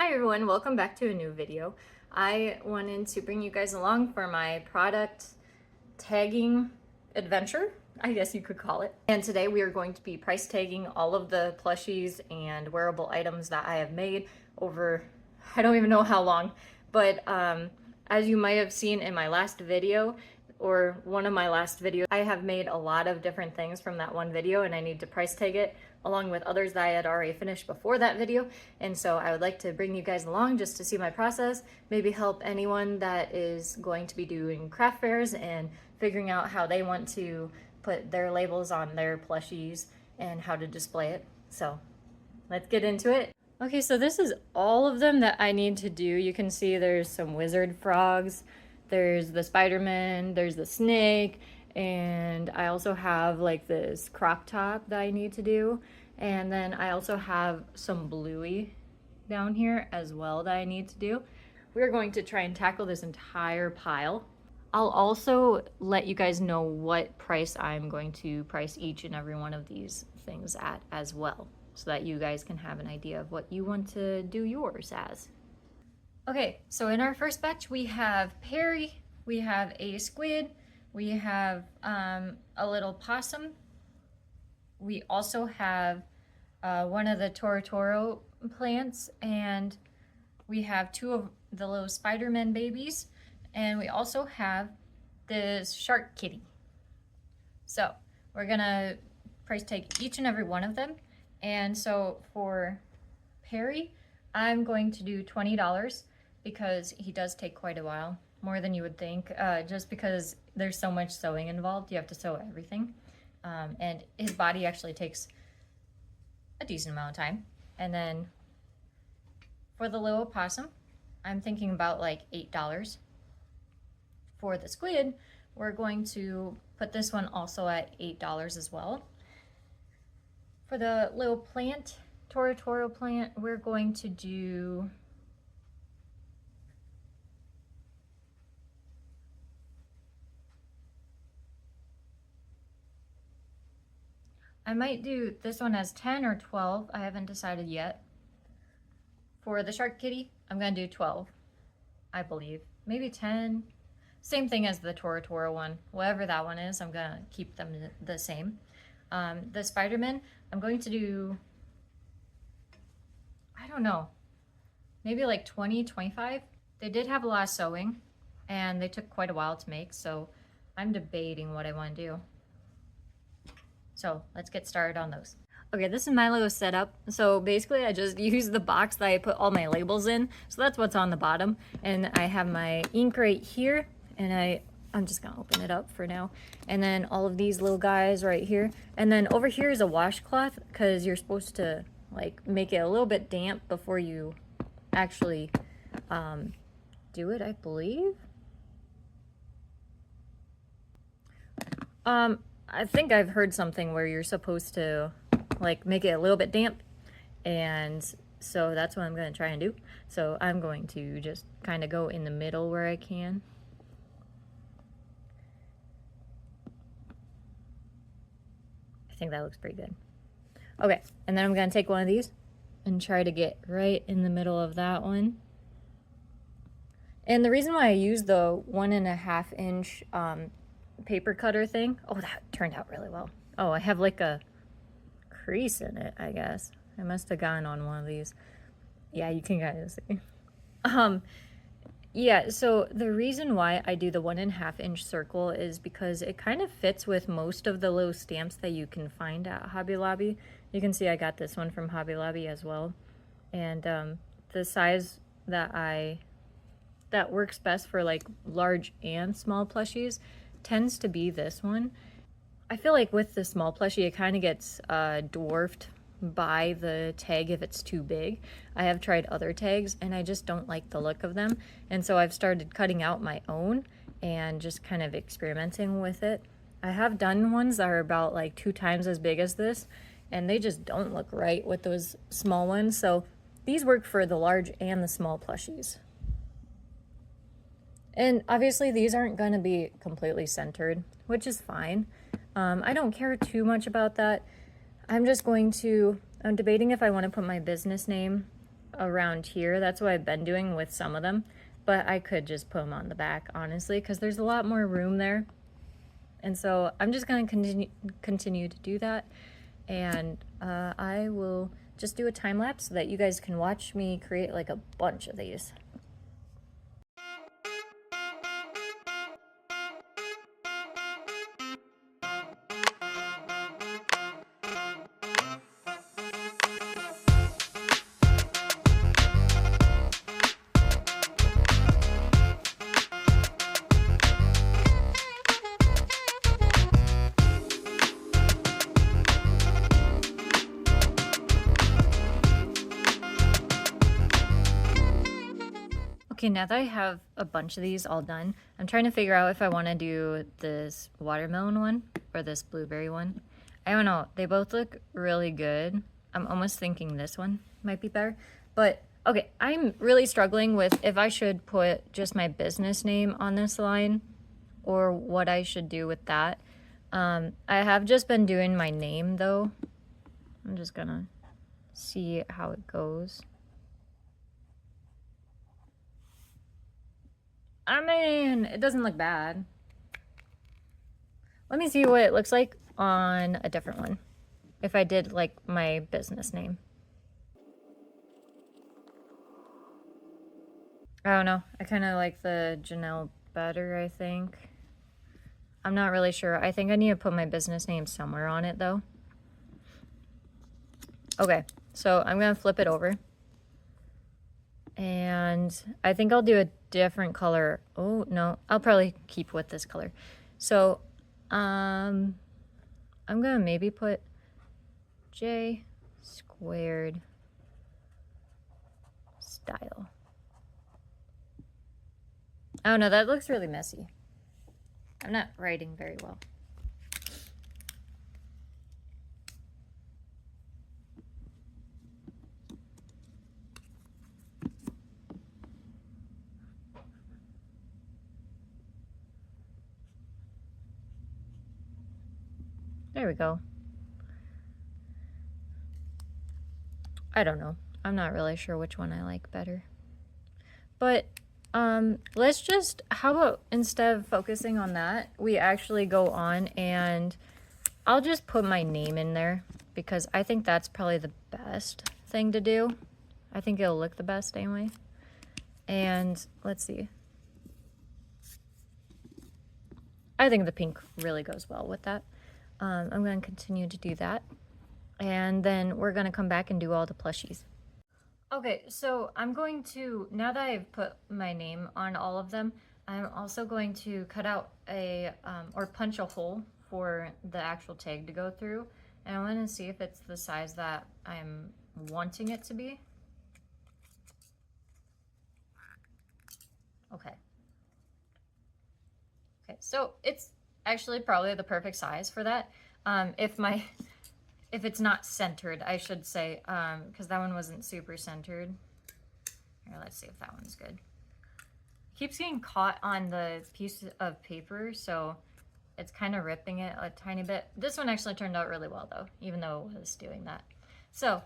Hi everyone, welcome back to a new video. I wanted to bring you guys along for my product tagging adventure, I guess you could call it. And today we are going to be price tagging all of the plushies and wearable items that I have made over, I don't even know how long, but as you might have seen in my last video, or one of my last videos, I have made a lot of different things from that one video and I need to price tag it along with others that I had already finished before that video. And so I would like to bring you guys along just to see my process, maybe help anyone that is going to be doing craft fairs and figuring out how they want to put their labels on their plushies and how to display it. So let's get into it. Okay, so this is all of them that I need to do. You can see there's some wizard frogs, there's the Spider-Man, there's the snake, and I also have like this crop top that I need to do. And then I also have some bluey down here as well that I need to do. We're going to try and tackle this entire pile. I'll also let you guys know what price I'm going to price each and every one of these things at as well, so that you guys can have an idea of what you want to do yours as. Okay, so in our first batch we have Perry, we have a squid, we have a little possum, we also have one of the Toro plants, and we have two of the little Spider-Man babies, and we also have this shark kitty. So we're gonna price tag each and every one of them. And so for Perry, I'm going to do $20 because he does take quite a while, more than you would think, just because there's so much sewing involved. You have to sew everything. And his body actually takes a decent amount of time. And then for the little opossum, I'm thinking about like $8. For the squid, we're going to put this one also at $8 as well. For the little plant, Toro plant, we're going to do I might do this one as 10 or 12. I haven't decided yet. For the shark kitty, I'm gonna do 12, I believe. Maybe 10. Same thing as the Toro one. Whatever that one is, I'm gonna keep them the same. The Spider-Man, I'm going to do, I don't know, maybe like 20, 25. They did have a lot of sewing and they took quite a while to make, so I'm debating what I want to do. So let's get started on those. Okay, this is my little setup. So basically I just use the box that I put all my labels in. So that's what's on the bottom. And I have my ink right here, and I'm just gonna open it up for now. And then all of these little guys right here. And then over here is a washcloth, because you're supposed to like make it a little bit damp before you actually do it, I believe. I think I've heard something where you're supposed to like make it a little bit damp, and so that's what I'm going to try and do. So I'm going to just kind of go in the middle where I can. I think that looks pretty good. Okay, and then I'm going to take one of these and try to get right in the middle of that one. And the reason why I use the 1.5 inch paper cutter thing, oh, that turned out really well. Oh, I have like a crease in it, I guess. I must have gone on one of these. Yeah, you can kind of see. Yeah, so the reason why I do the 1.5 inch circle is because it kind of fits with most of the little stamps that you can find at Hobby Lobby. You can see I got this one from Hobby Lobby as well. And the size that works best for like large and small plushies tends to be this one. I feel like with the small plushie, it kind of gets dwarfed by the tag if it's too big. I have tried other tags and I just don't like the look of them. And so I've started cutting out my own and just kind of experimenting with it. I have done ones that are about like 2 times as big as this, and they just don't look right with those small ones. So these work for the large and the small plushies. And obviously these aren't going to be completely centered, which is fine. I don't care too much about that. I'm debating if I want to put my business name around here. That's what I've been doing with some of them, but I could just put them on the back, honestly, because there's a lot more room there. And so I'm just going to continue to do that. And I will just do a time lapse so that you guys can watch me create like a bunch of these. Okay, now that I have a bunch of these all done, I'm trying to figure out if I want to do this watermelon one or this blueberry one. I don't know. They both look really good. I'm almost thinking this one might be better. But, okay, I'm really struggling with if I should put just my business name on this line or what I should do with that. I have just been doing my name, though. I'm just going to see how it goes. I mean, it doesn't look bad. Let me see what it looks like on a different one. If I did like my business name. I don't know. I kind of like the Janelle better, I think. I'm not really sure. I think I need to put my business name somewhere on it though. Okay, so I'm going to flip it over. And I think I'll do a different color. Oh, no, I'll probably keep with this color. So, I'm gonna maybe put J squared style. Oh no, that looks really messy. I'm not writing very well. There we go. I don't know. I'm not really sure which one I like better. But let's just, how about instead of focusing on that, we actually go on and I'll just put my name in there because I think that's probably the best thing to do. I think it'll look the best anyway. And let's see. I think the pink really goes well with that. I'm going to continue to do that. And then we're going to come back and do all the plushies. Okay, so I'm going to, now that I've put my name on all of them, I'm also going to cut out a, or punch a hole for the actual tag to go through. And I want to see if it's the size that I'm wanting it to be. Okay. Okay, so it's actually probably the perfect size for that. If it's not centered, I should say, because that one wasn't super centered. Here, let's see if that one's good. It keeps getting caught on the piece of paper, so it's kind of ripping it a tiny bit. This one actually turned out really well though, even though it was doing that. So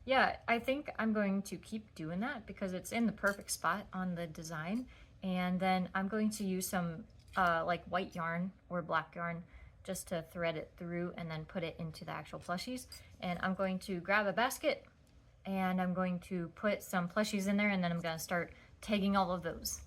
yeah, I think I'm going to keep doing that because it's in the perfect spot on the design. And then I'm going to use some like white yarn or black yarn just to thread it through and then put it into the actual plushies. And I'm going to grab a basket and I'm going to put some plushies in there and then I'm going to start tagging all of those.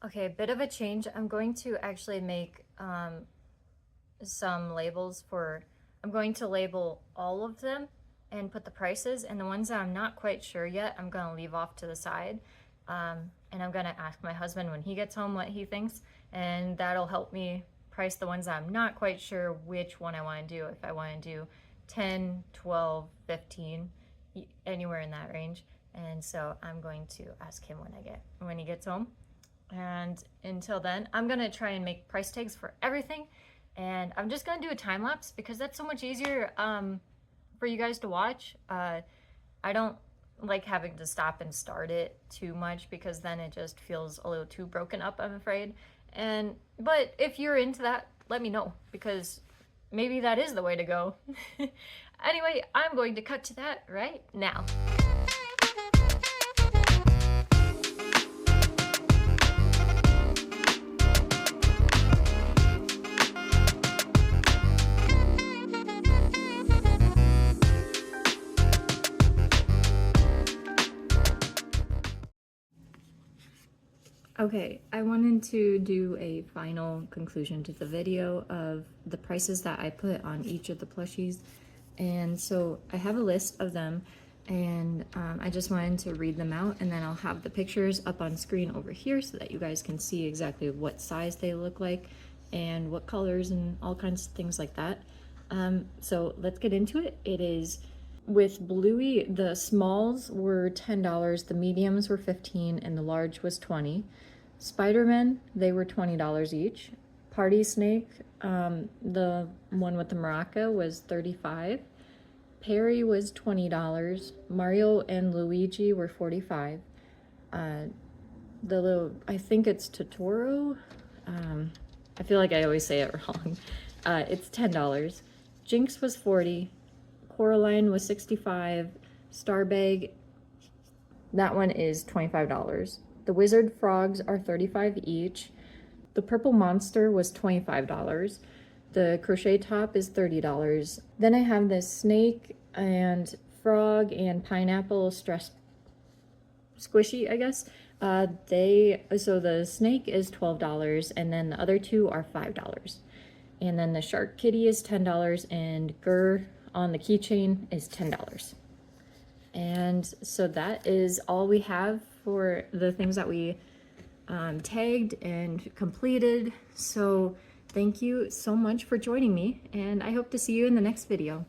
Okay, a bit of a change. I'm going to actually make some labels for, I'm going to label all of them and put the prices, and the ones that I'm not quite sure yet, I'm going to leave off to the side. And I'm going to ask my husband when he gets home what he thinks, and that'll help me price the ones that I'm not quite sure which one I want to do. If I want to do 10, 12, 15, anywhere in that range. And so I'm going to ask him when he gets home. And until then, I'm gonna try and make price tags for everything. And I'm just gonna do a time lapse because that's so much easier for for you guys to watch. I don't like having to stop and start it too much because then it just feels a little too broken up, I'm afraid. But if you're into that, let me know, because maybe that is the way to go. Anyway, I'm going to cut to that right now. Okay, I wanted to do a final conclusion to the video of the prices that I put on each of the plushies. And so I have a list of them, and I just wanted to read them out, and then I'll have the pictures up on screen over here so that you guys can see exactly what size they look like and what colors and all kinds of things like that. So let's get into it. It is with Bluey, the smalls were $10, the mediums were $15, and the large was $20. Spider-Man, they were $20 each. Party Snake, the one with the maraca, was $35. Perry was $20. Mario and Luigi were $45. The little, I think it's Totoro. I feel like I always say it wrong. It's $10. Jinx was $40. Coraline was $65. Starbag, that one is $25. The Wizard Frogs are $35 each. The Purple Monster was $25. The Crochet Top is $30. Then I have this Snake and Frog and Pineapple Stress Squishy, I guess. So the Snake is $12, and then the other two are $5. And then the Shark Kitty is $10, and Grr on the keychain is $10. And so that is all we have for the things that we tagged and completed. So thank you so much for joining me, and I hope to see you in the next video.